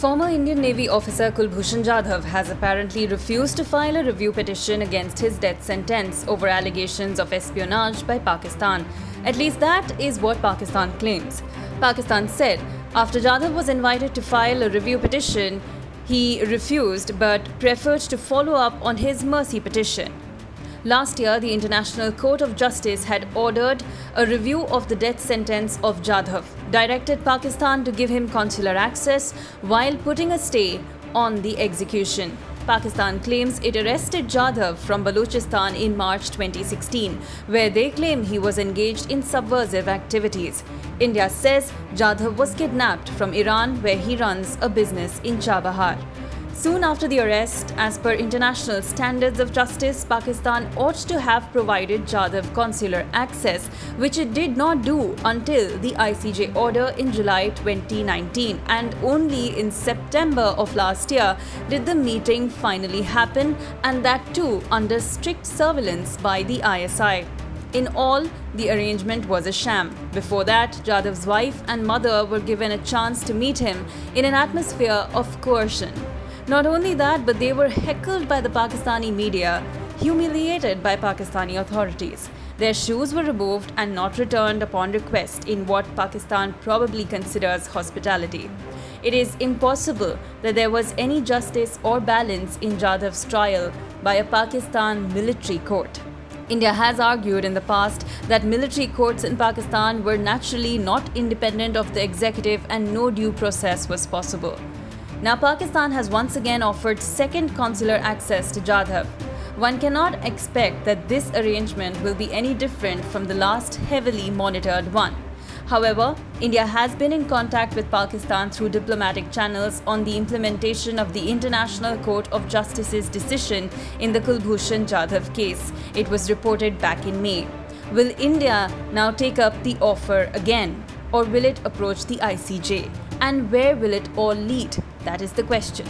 Former Indian Navy officer Kulbhushan Jadhav has apparently refused to file a review petition against his death sentence over allegations of espionage by Pakistan. At least that is what Pakistan claims. Pakistan said after Jadhav was invited to file a review petition, he refused but preferred to follow up on his mercy petition. Last year, the International Court of Justice had ordered a review of the death sentence of Jadhav, directed Pakistan to give him consular access while putting a stay on the execution. Pakistan claims it arrested Jadhav from Balochistan in March 2016, where they claim he was engaged in subversive activities. India says Jadhav was kidnapped from Iran, where he runs a business in Chabahar. Soon after the arrest, as per international standards of justice, Pakistan ought to have provided Jadhav consular access, which it did not do until the ICJ order in July 2019. And only in September of last year did the meeting finally happen, and that too under strict surveillance by the ISI. In all, the arrangement was a sham. Before that, Jadhav's wife and mother were given a chance to meet him in an atmosphere of coercion. Not only that, but they were heckled by the Pakistani media, humiliated by Pakistani authorities. Their shoes were removed and not returned upon request in what Pakistan probably considers hospitality. It is impossible that there was any justice or balance in Jadhav's trial by a Pakistan military court. India has argued in the past that military courts in Pakistan were naturally not independent of the executive and no due process was possible. Now Pakistan has once again offered second consular access to Jadhav. One cannot expect that this arrangement will be any different from the last heavily monitored one. However, India has been in contact with Pakistan through diplomatic channels on the implementation of the International Court of Justice's decision in the Kulbhushan Jadhav case. It was reported back in May. Will India now take up the offer again, or will it approach the ICJ? And where will it all lead? That is the question.